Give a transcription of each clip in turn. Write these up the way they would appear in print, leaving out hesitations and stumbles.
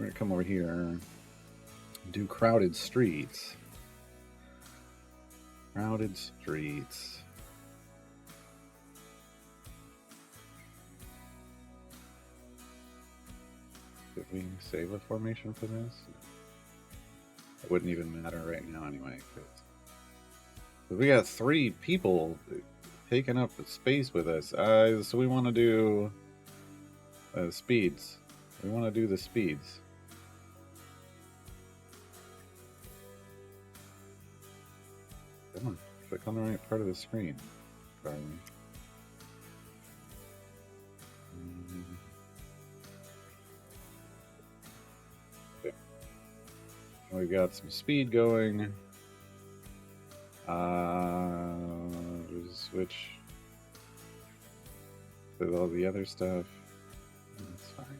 we're gonna come over here. Do crowded streets. Crowded streets. Did we save a formation for this? It wouldn't even matter right now anyway. Cause we got 3 people taking up the space with us. So we want to do speeds. We want to do the speeds. Come on, click on the right part of the screen, Charlie. Okay. We've got some speed going. Switch with all the other stuff. That's fine.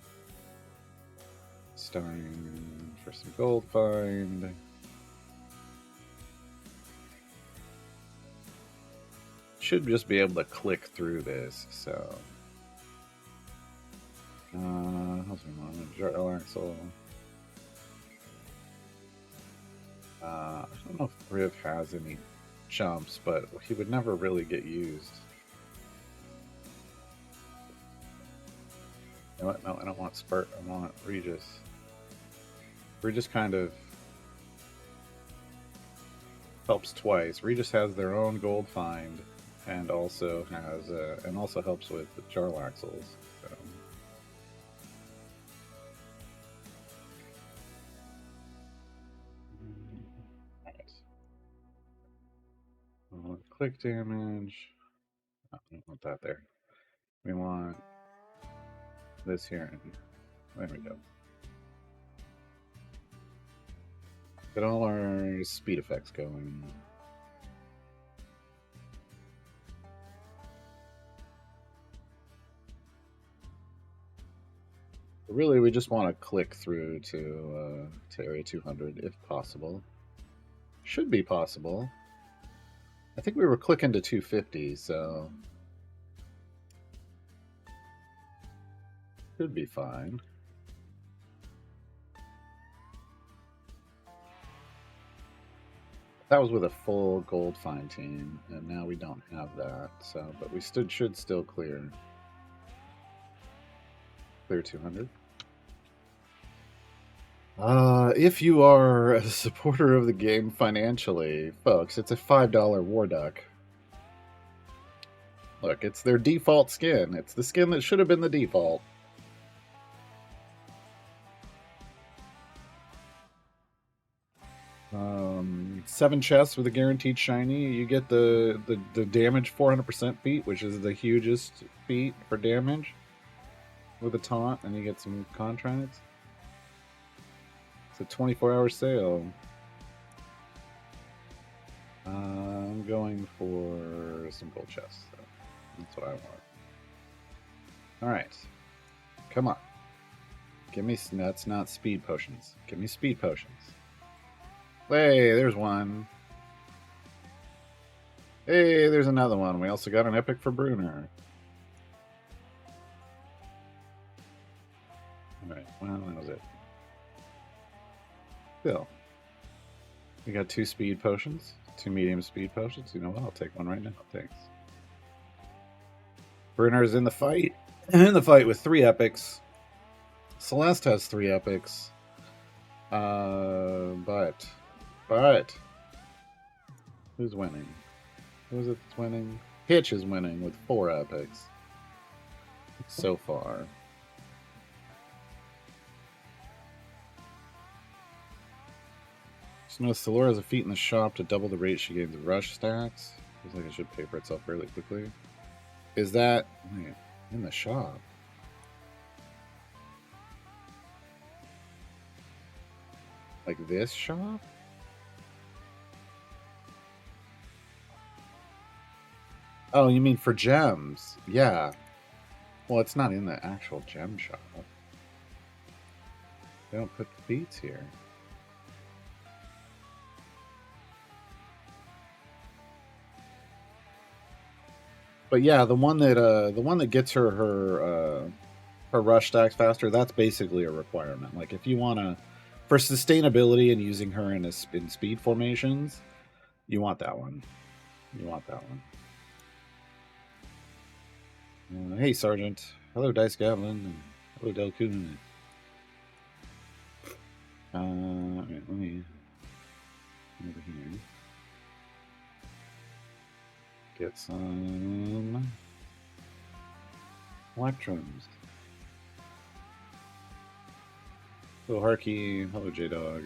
Starting for some gold find. Should just be able to click through this, so. How's we want a jar axle? I don't know if Riv has any jumps, but he would never really get used. You know what? No, I don't want Spurt. I want Regis. Regis kind of helps twice. Regis has their own gold find, and also has helps with the Jarlaxles. So. Click damage. Oh, I don't want that there. We want this here. There we go. Get all our speed effects going. Really, we just want to click through to Area 200 if possible. Should be possible. I think we were clicking to 250, so should be fine. That was with a full gold find team, and now we don't have that. So, but we should still clear 200. If you are a supporter of the game financially, folks, it's a $5 War Duck. Look, it's their default skin. It's the skin that should have been the default. Seven chests with a guaranteed shiny. You get the damage 400% feat, which is the hugest feat for damage with a taunt, and you get some contracts. It's a 24-hour sale. I'm going for some gold chests. So that's what I want. All right, come on. Give me. That's not speed potions. Give me speed potions. Hey, there's one. Hey, there's another one. We also got an epic for Bruner. Alright, well, that was it. Still. We got 2 speed potions. 2 medium speed potions. You know what? I'll take one right now. Thanks. Bruner's in the fight. In the fight with 3 epics. Celeste has 3 epics. But who's winning? Who's it that's winning? Hitch is winning with 4 epics so far. Just noticed Laura has a feat in the shop to double the rate she gains rush stacks. Feels like it should pay for itself fairly quickly. Is that wait, in the shop? Like this shop? Oh, you mean for gems? Yeah. Well, it's not in the actual gem shop. They don't put feats here. But yeah, the one that gets her her rush stacks faster. That's basically a requirement. Like if you want to, for sustainability and using her in speed formations, you want that one. You want that one. Hey, Sergeant. Hello, Dice Goblin. Hello, Delcoon. Right, let me over here get some electrons. Hello, Harky. Hello, J-Dog.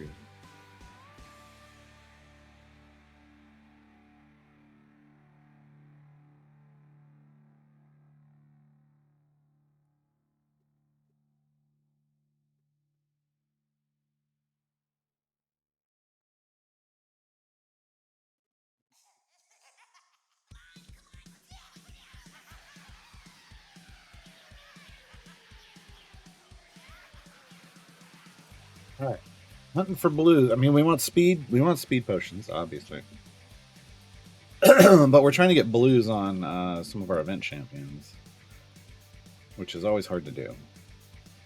All right. Hunting for blue. I mean, we want speed. We want speed potions, obviously. But we're trying to get blues on some of our event champions, which is always hard to do.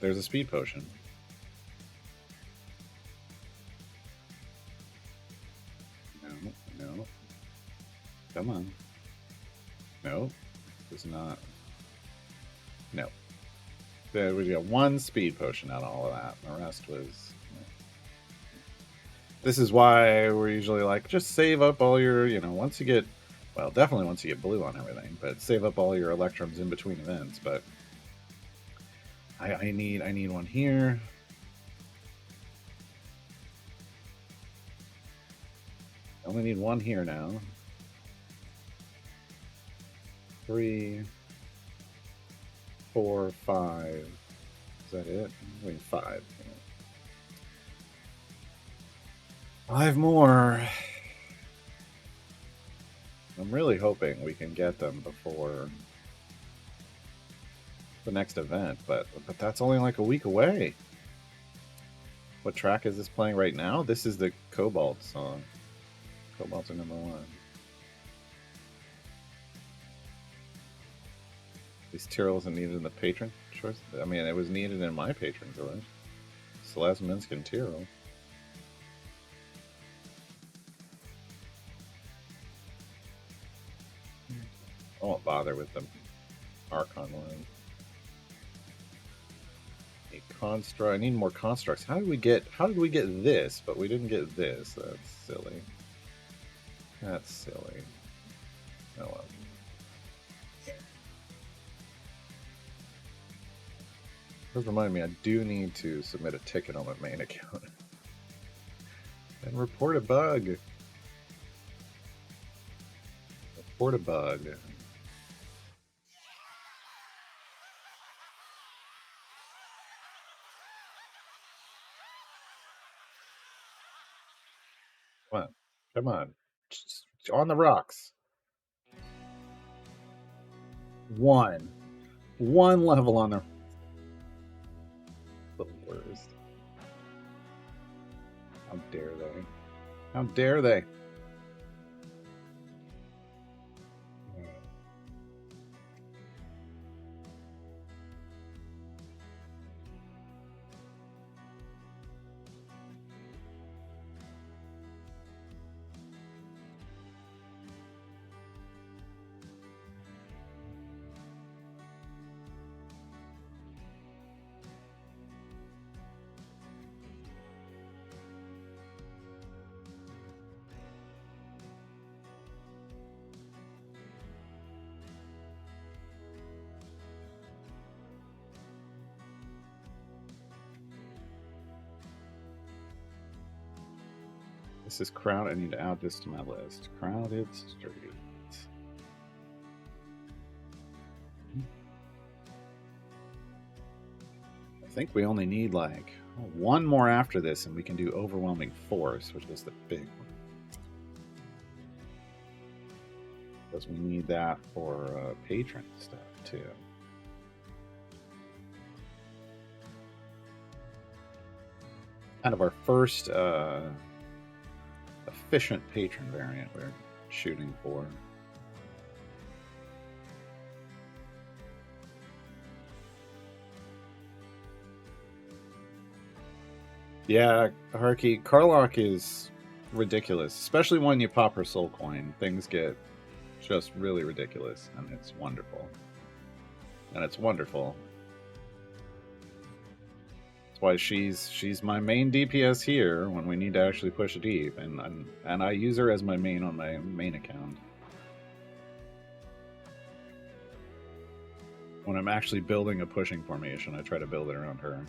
There's a speed potion. No. Come on. No. It's not. No. There we got one speed potion out of all of that. The rest was... This is why we're usually like, just save up all your, once you get... Well, definitely once you get blue on everything, but save up all your electrums in between events. But I need one here. I only need one here now. 3, 4, 5. Is that it? I mean, 5. 5 more. I'm really hoping we can get them before the next event, but that's only like a week away. What track is this playing right now? This is the Cobalt song. Cobalt's are number 1. These Tyrrell isn't needed in the patron choice. I mean, it was needed in my patron choice. Celeste, Minsk, and Tyrrell. I won't bother with the Archon one. A construct. I need more constructs. How did we get this, but we didn't get this? That's silly. That's silly. Oh well. Does remind me, I do need to submit a ticket on my main account and report a bug. Report a bug. Come on. Come on. Just on the rocks. One level on the worst. How dare they? How dare they? This is crowd. I need to add this to my list. Crowded streets. I think we only need like one more after this, and we can do overwhelming force, which is the big one. Because we need that for patron stuff too. Kind of our first efficient patron variant we're shooting for. Yeah, Harky, Karlach is ridiculous, especially when you pop her soul coin. Things get just really ridiculous, and it's wonderful. And it's wonderful. That's why she's my main DPS here when we need to actually push deep, and I use her as my main on my main account. When I'm actually building a pushing formation, I try to build it around her.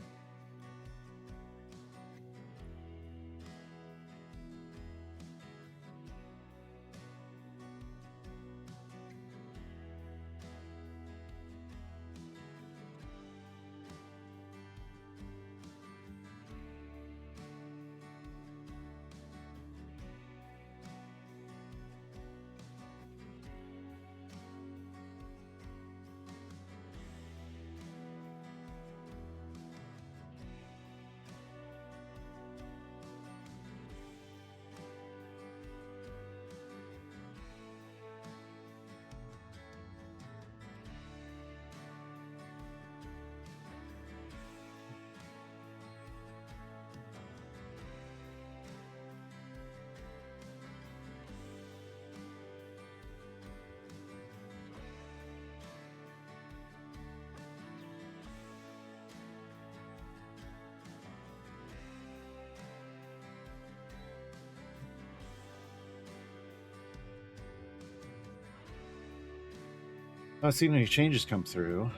Not seen any changes come through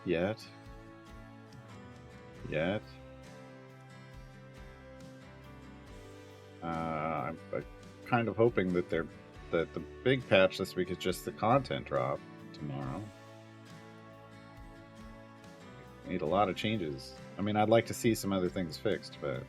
yet. I'm kind of hoping that the big patch this week is just the content drop tomorrow. Need a lot of changes. I mean, I'd like to see some other things fixed, but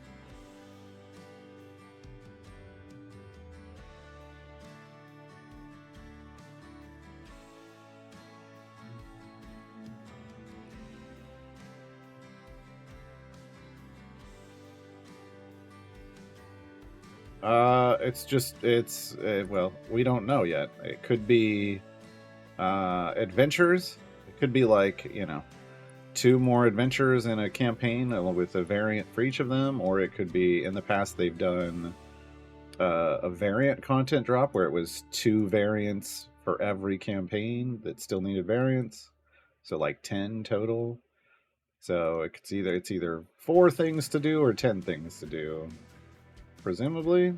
well, we don't know yet. It could be adventures. It could be like, 2 more adventures in a campaign with a variant for each of them, or it could be, in the past they've done a variant content drop where it was 2 variants for every campaign that still needed variants, so like 10 total. So it's either 4 things to do or 10 things to do, presumably.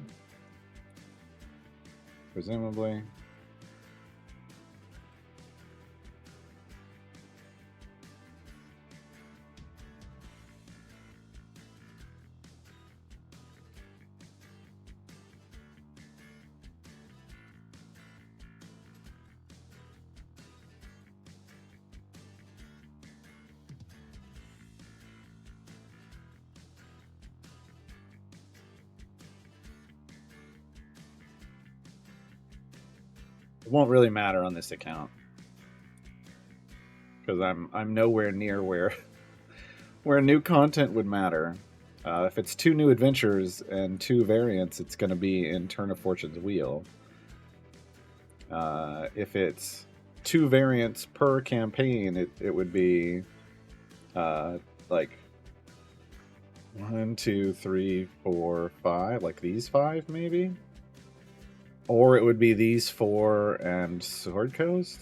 It won't really matter on this account because I'm nowhere near where new content would matter. If it's 2 new adventures and 2 variants, it's going to be in Turn of Fortune's Wheel. If it's 2 variants per campaign, it would be like 1, 2, 3, 4, 5, like these 5 maybe. Or it would be these 4 and Sword Coast.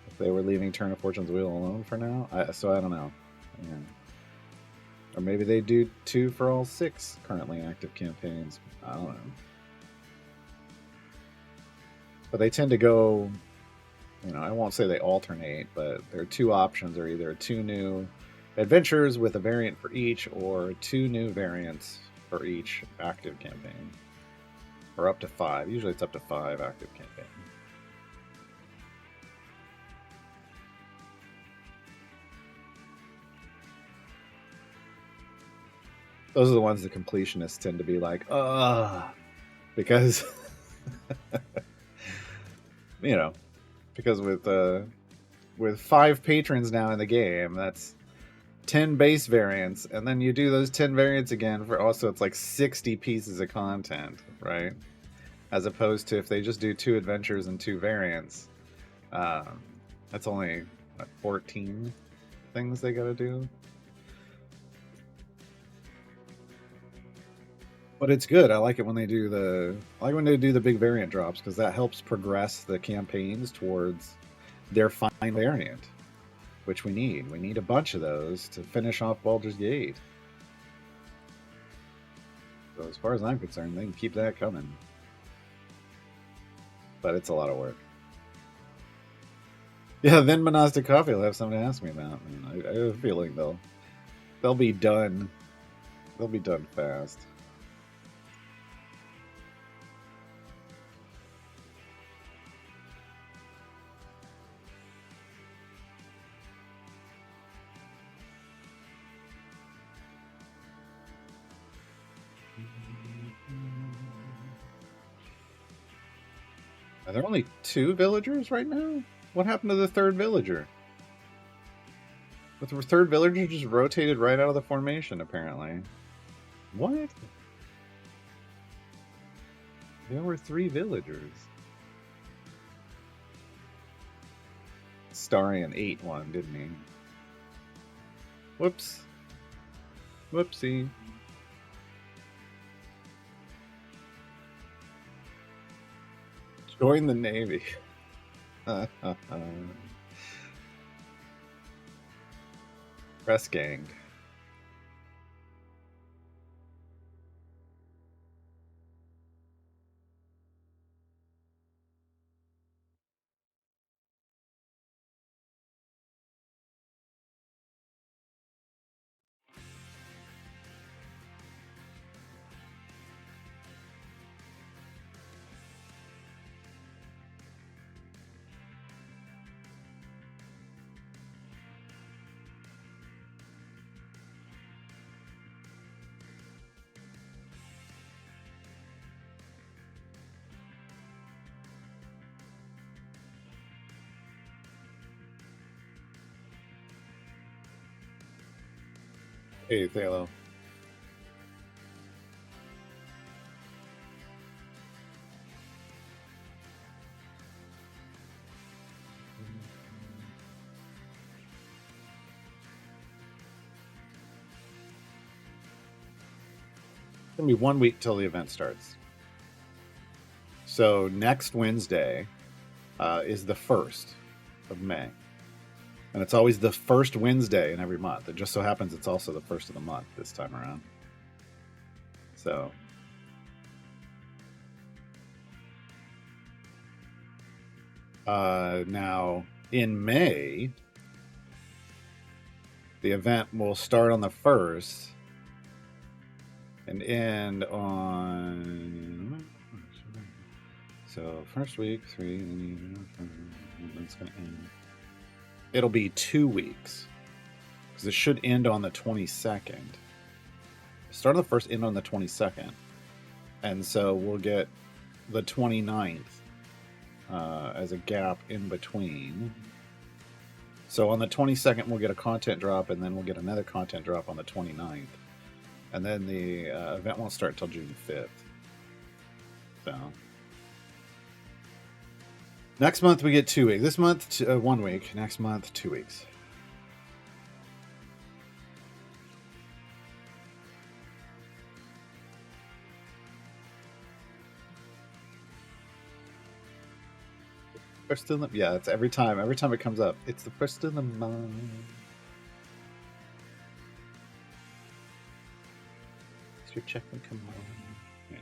If they were leaving Turn of Fortune's Wheel alone for now. So I don't know. Yeah. Or maybe they do 2 for all 6 currently active campaigns. I don't know. But they tend to go, I won't say they alternate, but their 2 options are either 2 new adventures with a variant for each, or 2 new variants for each active campaign. Or up to 5. Usually it's up to 5 active campaigns. Those are the ones the completionists tend to be like, because because with 5 patrons now in the game, that's 10 base variants, and then you do those 10 variants again for also, it's like 60 pieces of content, right? As opposed to if they just do 2 adventures and 2 variants, that's only 14 things they gotta do. But it's good. I like it when they do the big variant drops because that helps progress the campaigns towards their final variant, which we need. We need a bunch of those to finish off Baldur's Gate. So as far as I'm concerned, they can keep that coming. But it's a lot of work. Yeah, then Monastic Coffee will have something to ask me about. I have a feeling they'll be done. They'll be done fast. Are there only 2 villagers right now? What happened to the 3rd villager? But the 3rd villager just rotated right out of the formation, apparently. What? There were 3 villagers. Starion ate one, didn't he? Whoops. Whoopsie. Join the Navy. Press ganged. Hey, Thalo. It's gonna be 1 week till the event starts. So next Wednesday is the 1st of May. And it's always the 1st Wednesday in every month. It just so happens it's also the 1st of the month this time around. So now in May, the event will start on the 1st and end on. So first week, 3, and then it's going to end. It'll be 2 weeks because it should end on the 22nd. Start of the 1st, end on the 22nd. And so we'll get the 29th as a gap in between. So on the 22nd, we'll get a content drop, and then we'll get another content drop on the 29th. And then the event won't start until June 5th. So next month we get 2 weeks. This month, 1 week. Next month, 2 weeks. First in the, yeah, it's every time it comes up. It's the first in the month. It's your check and come on. Yeah.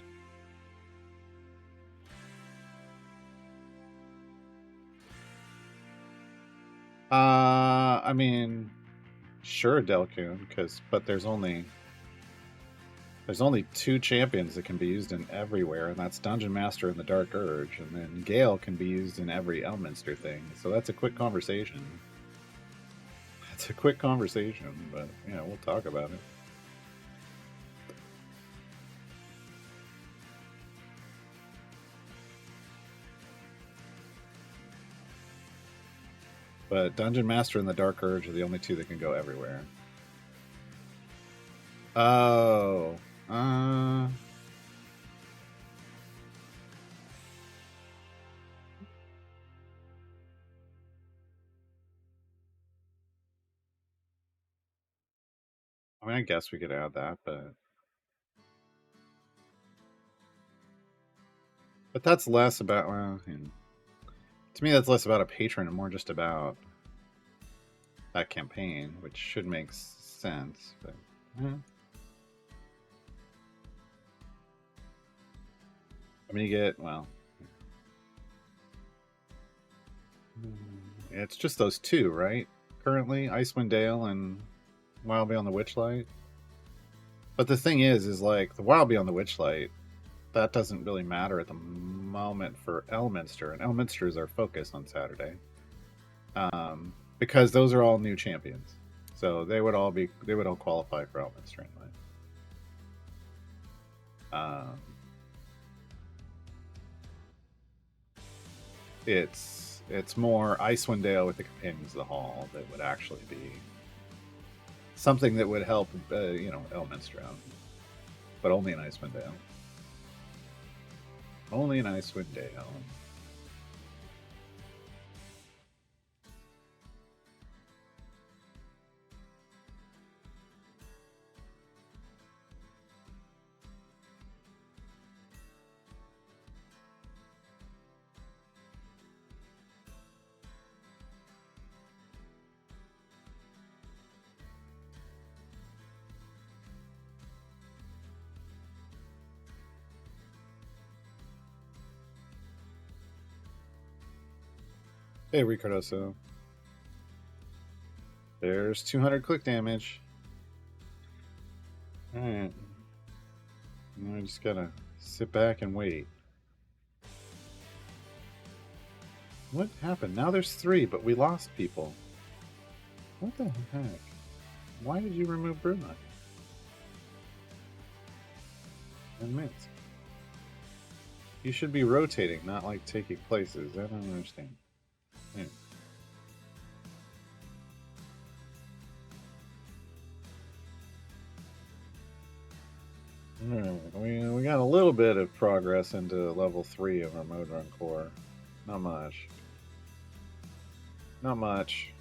I mean, sure, Delcoon, but there's only 2 champions that can be used in everywhere, and that's Dungeon Master and the Dark Urge, and then Gale can be used in every Elminster thing. So that's a quick conversation. It's a quick conversation, but yeah, we'll talk about it. But Dungeon Master and the Dark Urge are the only 2 that can go everywhere. Oh. I mean, I guess we could add that, but But that's less about, to me, that's less about a patron and more just about that campaign, which should make sense. But I mean, you get, well, it's just those two, right? Currently, Icewind Dale and Wild Beyond the Witchlight. But the thing is like the Wild Beyond the Witchlight, that doesn't really matter at the moment for Elminster, and Elminster is our focus on Saturday, because those are all new champions, so they would all qualify for Elminster anyway. It's more Icewind Dale with the Companions of the Hall that would actually be something that would help, Elminster out, but only in Icewind Dale. Only in Icewind Dale. Hey, Ricardo. There's 200 click damage. Alright. I just gotta sit back and wait. What happened? Now there's 3, but we lost people. What the heck? Why did you remove Bruma? And Mint. You should be rotating, not like taking places. I don't understand. Yeah. We got a little bit of progress into level 3 of our Mode Run core. Not much. Not much.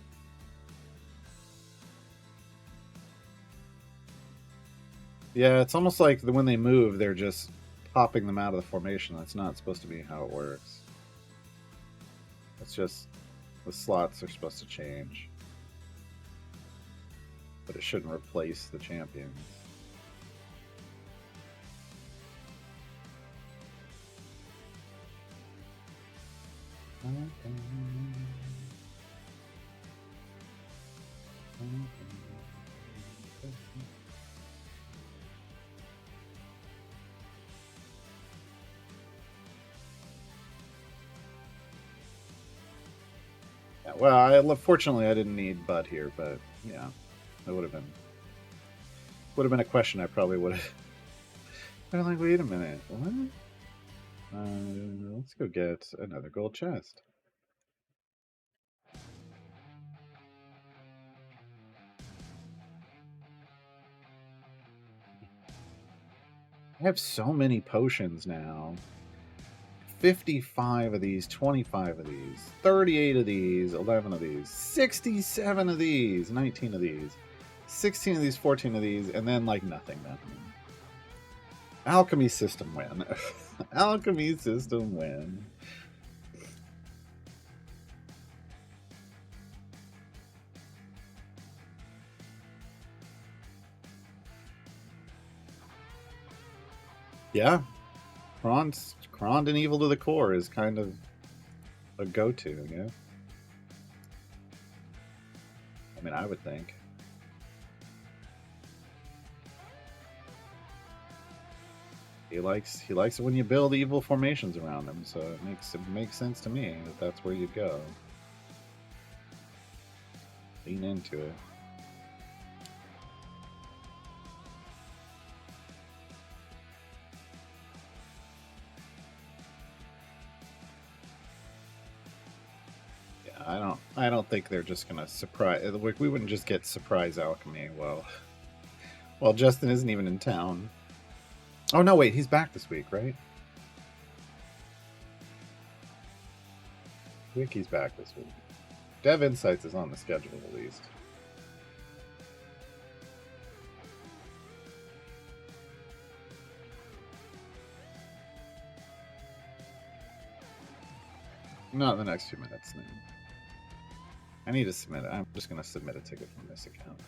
Yeah, it's almost like when they move, they're just popping them out of the formation. That's not supposed to be how it works. It's just the slots are supposed to change. But it shouldn't replace the champions. Well, fortunately I didn't need Bud here, but yeah, that would have been a question I probably would have. I'm like, wait a minute, what? Let's go get another gold chest. I have so many potions now. 55 of these, 25 of these, 38 of these, 11 of these, 67 of these, 19 of these, 16 of these, 14 of these, and then like nothing. Alchemy system win. Alchemy system win. Yeah. Krond and Evil to the Core is kind of a go-to, yeah? I mean, I would think. He likes it when you build evil formations around him, so it makes sense to me that that's where you go. Lean into it. Yeah, I don't think they're just gonna surprise. We wouldn't just get surprise alchemy. Well, Justin isn't even in town. Oh no, wait, he's back this week, right? Wiki's back this week. Dev Insights is on the schedule at least. Not in the next few minutes. No. I need to submit it. I'm just going to submit a ticket from this account.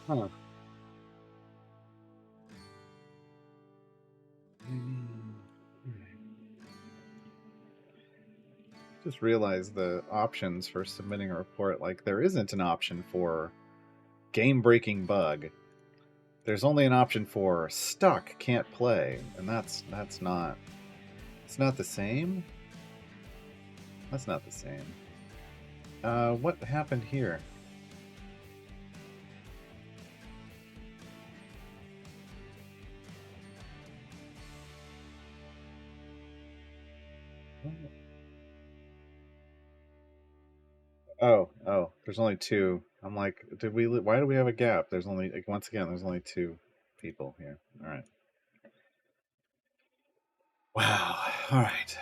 Huh. Just realized the options for submitting a report. Like, there isn't an option for game-breaking bug. There's only an option for stuck, can't play, and that's not. It's not the same. That's not the same. What happened here? Oh, there's only two. I'm like, why do we have a gap? There's only, like, once again, there's only two people here. All right. Wow. All right.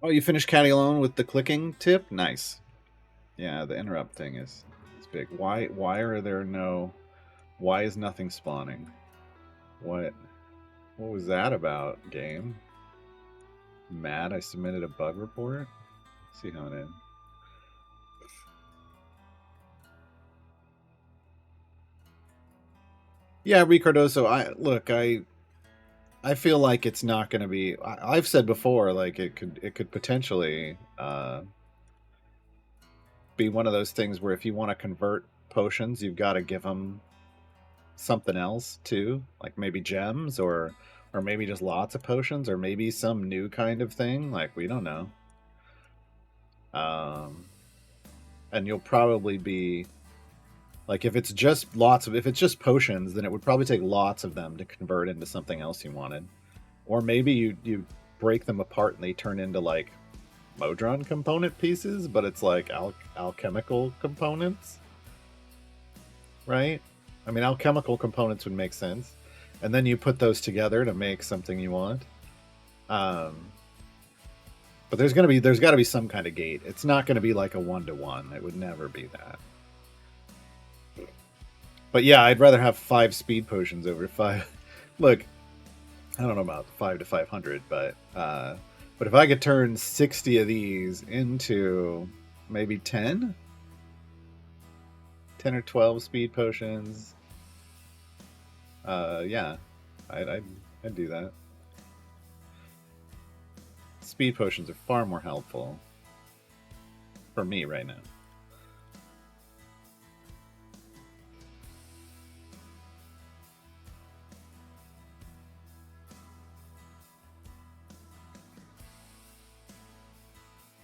Oh, you finished Caddy Alone with the clicking tip? Nice. Yeah, the interrupt thing is big. Why are there no? Why is nothing spawning? What was that about, game? Mad I submitted a bug report? Let's see how it ends. Yeah, Ricardoso, I feel like it's not going to be. I've said before, like it could potentially be one of those things where if you want to convert potions, you've got to give them something else too, like maybe gems or maybe just lots of potions or maybe some new kind of thing. Like, we don't know. And you'll probably be like, if it's just potions, then it would probably take lots of them to convert into something else you wanted. Or maybe you break them apart and they turn into like Modron component pieces, but it's like alchemical components, right? I mean, alchemical components would make sense, and then you put those together to make something you want. But there's got to be some kind of gate. It's not going to be like a 1-to-1. It would never be that. But yeah, I'd rather have 5 speed potions over 5. Look, I don't know about 5 to 500, but if I could turn 60 of these into maybe 10 or 12 speed potions, yeah, I'd do that. Speed potions are far more helpful for me right now.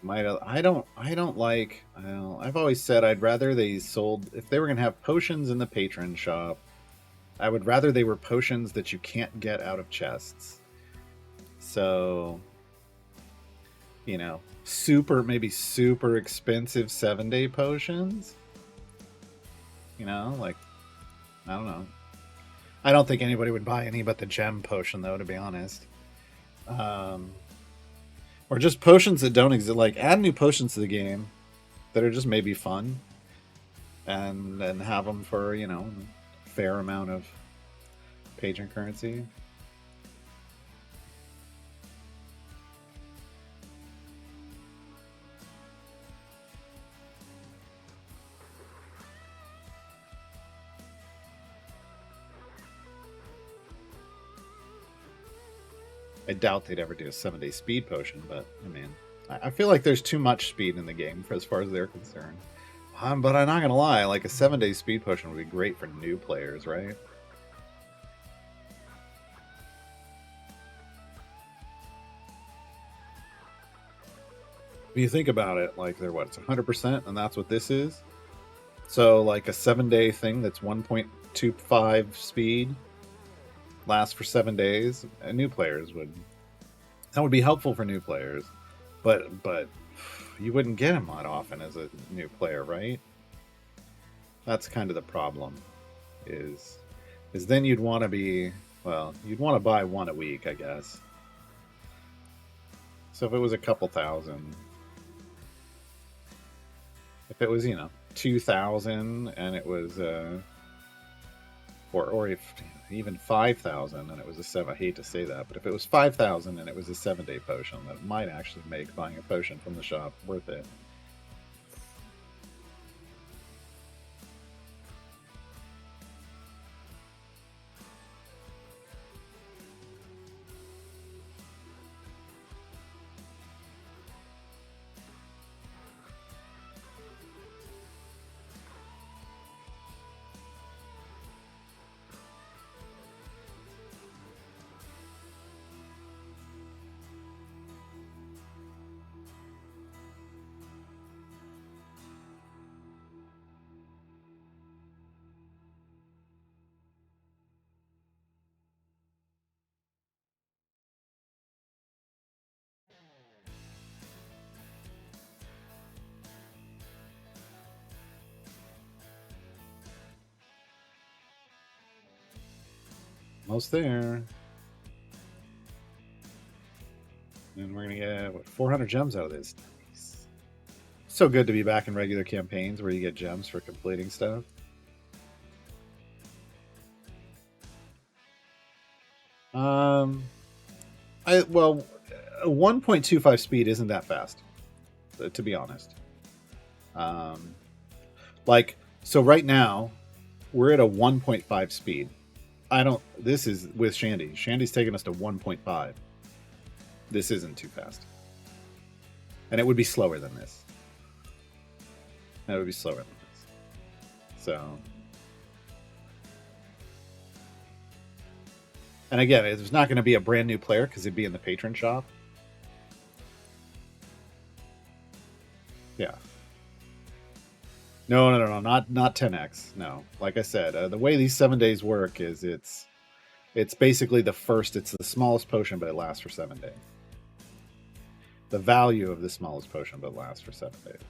I don't like. I've always said I'd rather they sold, if they were gonna have potions in the patron shop, I would rather they were potions that you can't get out of chests. So, maybe super expensive 7-day potions. Like, I don't know. I don't think anybody would buy any but the gem potion, though, to be honest. Or just potions that don't exist. Like, add new potions to the game that are just maybe fun, and have them for a fair amount of patron currency. I doubt they'd ever do a 7-day speed potion, but I mean, I feel like there's too much speed in the game as far as they're concerned. But I'm not gonna lie, like a 7-day speed potion would be great for new players, right? If you think about it, like they're what, it's 100%, and that's what this is. So like a 7-day thing that's 1.25 speed lasts for 7 days, and new players that would be helpful for new players, but you wouldn't get them that often as a new player, right? That's kind of the problem. Is then you'd want to buy one a week, I guess. So if it was a couple thousand, if it was 2,000 and it was or if even 5,000 and it was a seven. I hate to say that, but if it was 5,000 and it was a 7-day potion, that might actually make buying a potion from the shop worth it. Almost there. And we're going to get, what, 400 gems out of this. Nice. So good to be back in regular campaigns where you get gems for completing stuff. Well, 1.25 speed isn't that fast, to be honest. So right now, we're at a 1.5 speed. This is with Shandy. Shandy's taking us to 1.5. This isn't too fast. And it would be slower than this. That would be slower than this. So. And again, there's not going to be a brand new player because it'd be in the patron shop. Yeah. No, not 10x. No, like I said, the way these 7 days work is it's basically it's the smallest potion, but it lasts for 7 days. The value of the smallest potion, but it lasts for 7 days.